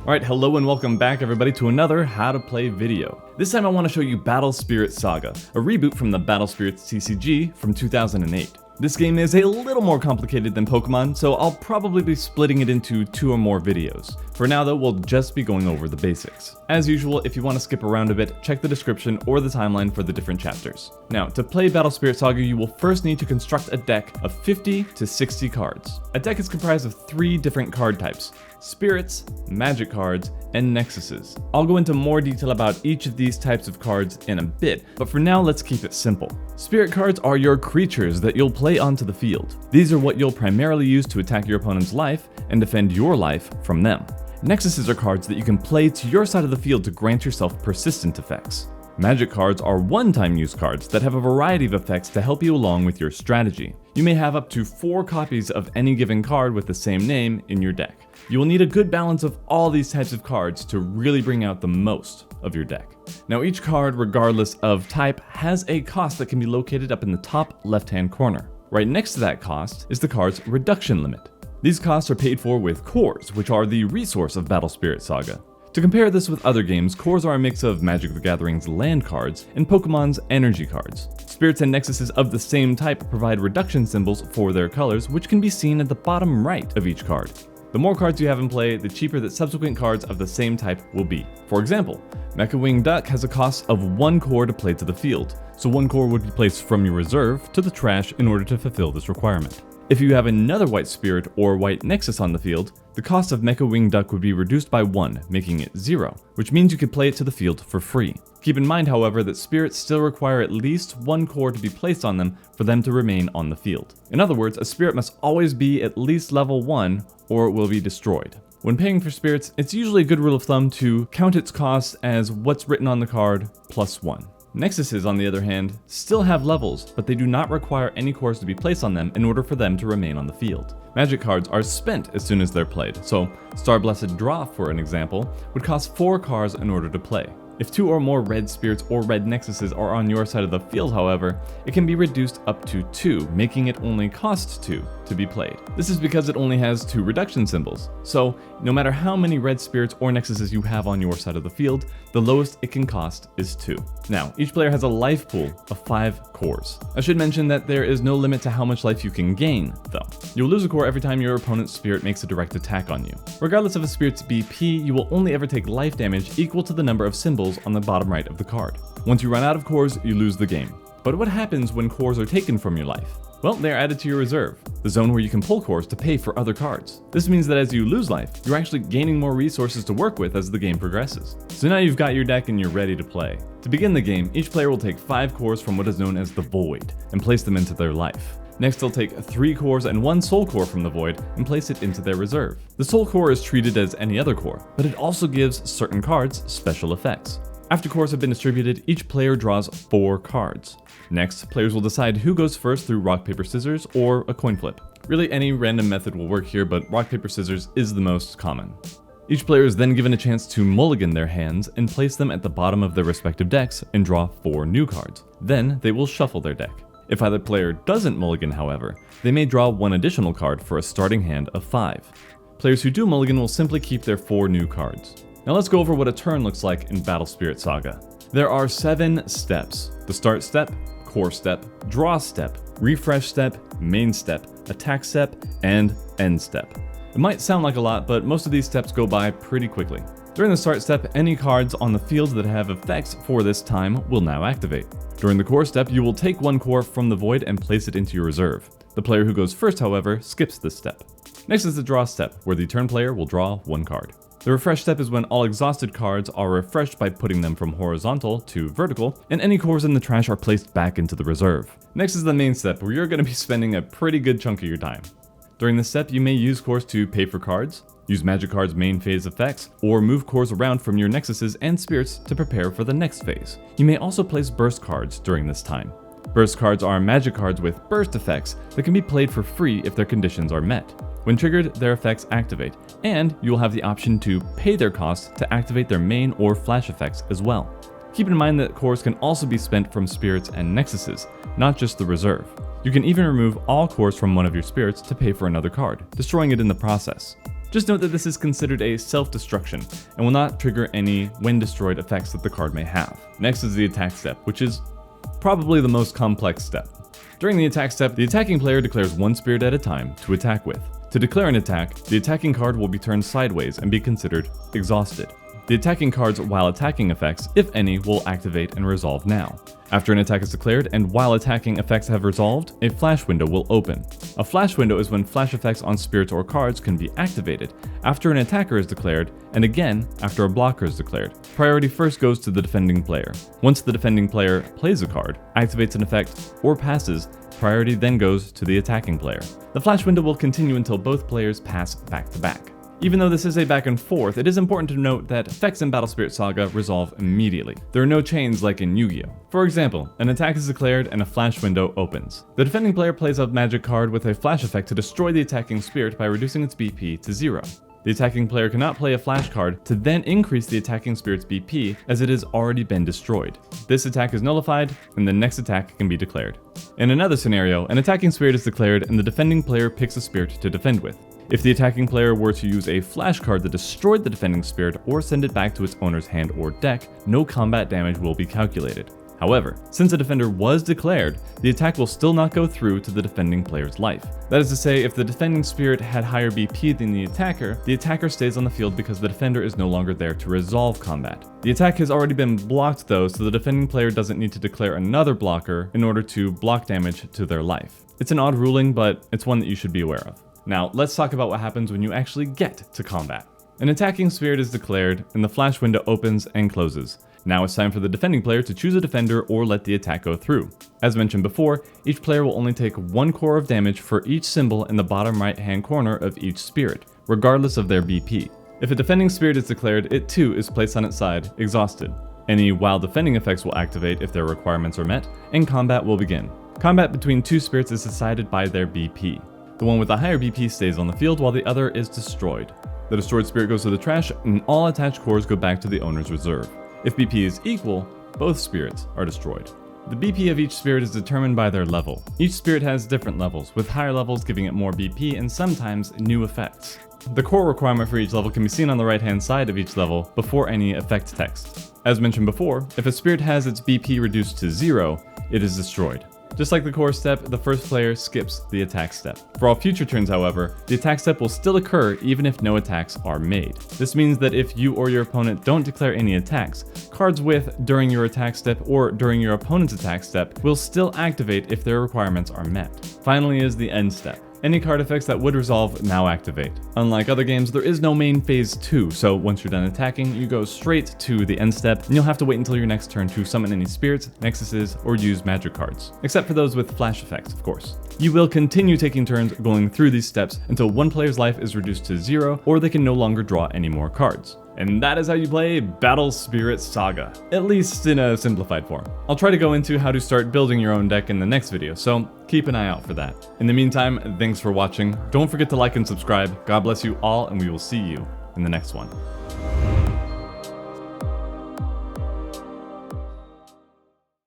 Alright, hello and welcome back everybody to another How to Play video. This time I want to show you Battle Spirits Saga, a reboot from the Battle Spirits TCG from 2008. This game is a little more complicated than Pokemon, so I'll probably be splitting it into 2 or more videos. For now though, we'll just be going over the basics. As usual, if you want to skip around a bit, check the description or the timeline for the different chapters. Now, to play Battle Spirits Saga, you will first need to construct a deck of 50 to 60 cards. A deck is comprised of 3 different card types: Spirits, Magic cards, and Nexuses. I'll go into more detail about each of these types of cards in a bit, but for now let's keep it simple. Spirit cards are your creatures that you'll play onto the field. These are what you'll primarily use to attack your opponent's life and defend your life from them. Nexuses are cards that you can play to your side of the field to grant yourself persistent effects. Magic cards are one-time use cards that have a variety of effects to help you along with your strategy. You may have up to 4 copies of any given card with the same name in your deck. You will need a good balance of all these types of cards to really bring out the most of your deck. Now each card, regardless of type, has a cost that can be located up in the top left-hand corner. Right next to that cost is the card's reduction limit. These costs are paid for with cores, which are the resource of Battle Spirits Saga. To compare this with other games, cores are a mix of Magic the Gathering's land cards and Pokemon's energy cards. Spirits and Nexuses of the same type provide reduction symbols for their colors, which can be seen at the bottom right of each card. The more cards you have in play, the cheaper that subsequent cards of the same type will be. For example, Mecha Winged Duck has a cost of 1 core to play to the field, so 1 core would be placed from your reserve to the trash in order to fulfill this requirement. If you have another White Spirit or White Nexus on the field, the cost of Mecha Winged Duck would be reduced by 1, making it 0, which means you could play it to the field for free. Keep in mind, however, that spirits still require at least 1 core to be placed on them for them to remain on the field. In other words, a spirit must always be at least level 1 or it will be destroyed. When paying for spirits, it's usually a good rule of thumb to count its cost as what's written on the card plus 1. Nexuses, on the other hand, still have levels, but they do not require any cores to be placed on them in order for them to remain on the field. Magic cards are spent as soon as they're played, so Star Blessed Draw, for an example, would cost 4 cards in order to play. If 2 or more red spirits or red nexuses are on your side of the field, however, it can be reduced up to 2, making it only cost 2 to be played. This is because it only has 2 reduction symbols, so no matter how many red spirits or nexuses you have on your side of the field, the lowest it can cost is 2. Now, each player has a life pool of 5 cores. I should mention that there is no limit to how much life you can gain, though. You'll lose a core every time your opponent's spirit makes a direct attack on you. Regardless of a spirit's BP, you will only ever take life damage equal to the number of symbols on the bottom right of the card. Once you run out of cores, you lose the game. But what happens when cores are taken from your life? Well, they are added to your reserve, the zone where you can pull cores to pay for other cards. This means that as you lose life, you're actually gaining more resources to work with as the game progresses. So now you've got your deck and you're ready to play. To begin the game, each player will take 5 cores from what is known as the Void and place them into their life. Next, they'll take 3 cores and 1 soul core from the Void and place it into their reserve. The soul core is treated as any other core, but it also gives certain cards special effects. After cores have been distributed, each player draws 4 cards. Next, players will decide who goes first through rock, paper, scissors, or a coin flip. Really, any random method will work here, but rock, paper, scissors is the most common. Each player is then given a chance to mulligan their hands and place them at the bottom of their respective decks and draw 4 new cards. Then, they will shuffle their deck. If either player doesn't mulligan, however, they may draw 1 additional card for a starting hand of 5. Players who do mulligan will simply keep their 4 new cards. Now let's go over what a turn looks like in Battle Spirits Saga. There are 7 steps: the start step, core step, draw step, refresh step, main step, attack step, and end step. It might sound like a lot, but most of these steps go by pretty quickly. During the start step, any cards on the field that have effects for this time will now activate. During the core step, you will take 1 core from the Void and place it into your reserve. The player who goes first, however, skips this step. Next is the draw step, where the turn player will draw 1 card. The refresh step is when all exhausted cards are refreshed by putting them from horizontal to vertical, and any cores in the trash are placed back into the reserve. Next is the main step, where you're going to be spending a pretty good chunk of your time. During this step, you may use cores to pay for cards, use Magic Card's main phase effects, or move cores around from your Nexuses and Spirits to prepare for the next phase. You may also place burst cards during this time. Burst cards are Magic cards with burst effects that can be played for free if their conditions are met. When triggered, their effects activate, and you will have the option to pay their cost to activate their main or flash effects as well. Keep in mind that cores can also be spent from Spirits and Nexuses, not just the reserve. You can even remove all cores from one of your Spirits to pay for another card, destroying it in the process. Just note that this is considered a self-destruction and will not trigger any when destroyed effects that the card may have. Next is the attack step, which is probably the most complex step. During the attack step, the attacking player declares one spirit at a time to attack with. To declare an attack, the attacking card will be turned sideways and be considered exhausted. The attacking card's while attacking effects, if any, will activate and resolve now. After an attack is declared and while attacking effects have resolved, a flash window will open. A flash window is when flash effects on spirits or cards can be activated after an attacker is declared, and again after a blocker is declared. Priority first goes to the defending player. Once the defending player plays a card, activates an effect, or passes, priority then goes to the attacking player. The flash window will continue until both players pass back to back. Even though this is a back and forth, it is important to note that effects in Battle Spirits Saga resolve immediately. There are no chains like in Yu-Gi-Oh! For example, an attack is declared and a flash window opens. The defending player plays a magic card with a flash effect to destroy the attacking spirit by reducing its BP to 0. The attacking player cannot play a flash card to then increase the attacking spirit's BP as it has already been destroyed. This attack is nullified and the next attack can be declared. In another scenario, an attacking spirit is declared and the defending player picks a spirit to defend with. If the attacking player were to use a flash card that destroyed the defending spirit or send it back to its owner's hand or deck, no combat damage will be calculated. However, since a defender was declared, the attack will still not go through to the defending player's life. That is to say, if the defending spirit had higher BP than the attacker stays on the field because the defender is no longer there to resolve combat. The attack has already been blocked though, so the defending player doesn't need to declare another blocker in order to block damage to their life. It's an odd ruling, but it's one that you should be aware of. Now, let's talk about what happens when you actually get to combat. An attacking spirit is declared, and the flash window opens and closes. Now it's time for the defending player to choose a defender or let the attack go through. As mentioned before, each player will only take 1 core of damage for each symbol in the bottom right hand corner of each spirit, regardless of their BP. If a defending spirit is declared, it too is placed on its side, exhausted. Any while defending effects will activate if their requirements are met, and combat will begin. Combat between 2 spirits is decided by their BP. The one with the higher BP stays on the field while the other is destroyed. The destroyed spirit goes to the trash and all attached cores go back to the owner's reserve. If BP is equal, both spirits are destroyed. The BP of each spirit is determined by their level. Each spirit has different levels, with higher levels giving it more BP and sometimes new effects. The core requirement for each level can be seen on the right hand side of each level before any effect text. As mentioned before, if a spirit has its BP reduced to 0, it is destroyed. Just like the core step, the first player skips the attack step. For all future turns, however, the attack step will still occur even if no attacks are made. This means that if you or your opponent don't declare any attacks, cards with during your attack step or during your opponent's attack step will still activate if their requirements are met. Finally is the end step. Any card effects that would resolve now activate. Unlike other games, there is no main phase 2, so once you're done attacking, you go straight to the end step, and you'll have to wait until your next turn to summon any spirits, nexuses, or use magic cards. Except for those with flash effects, of course. You will continue taking turns going through these steps until one player's life is reduced to 0, or they can no longer draw any more cards. And that is how you play Battle Spirits Saga, at least in a simplified form. I'll try to go into how to start building your own deck in the next video, so keep an eye out for that. In the meantime, thanks for watching. Don't forget to like and subscribe. God bless you all, and we will see you in the next one.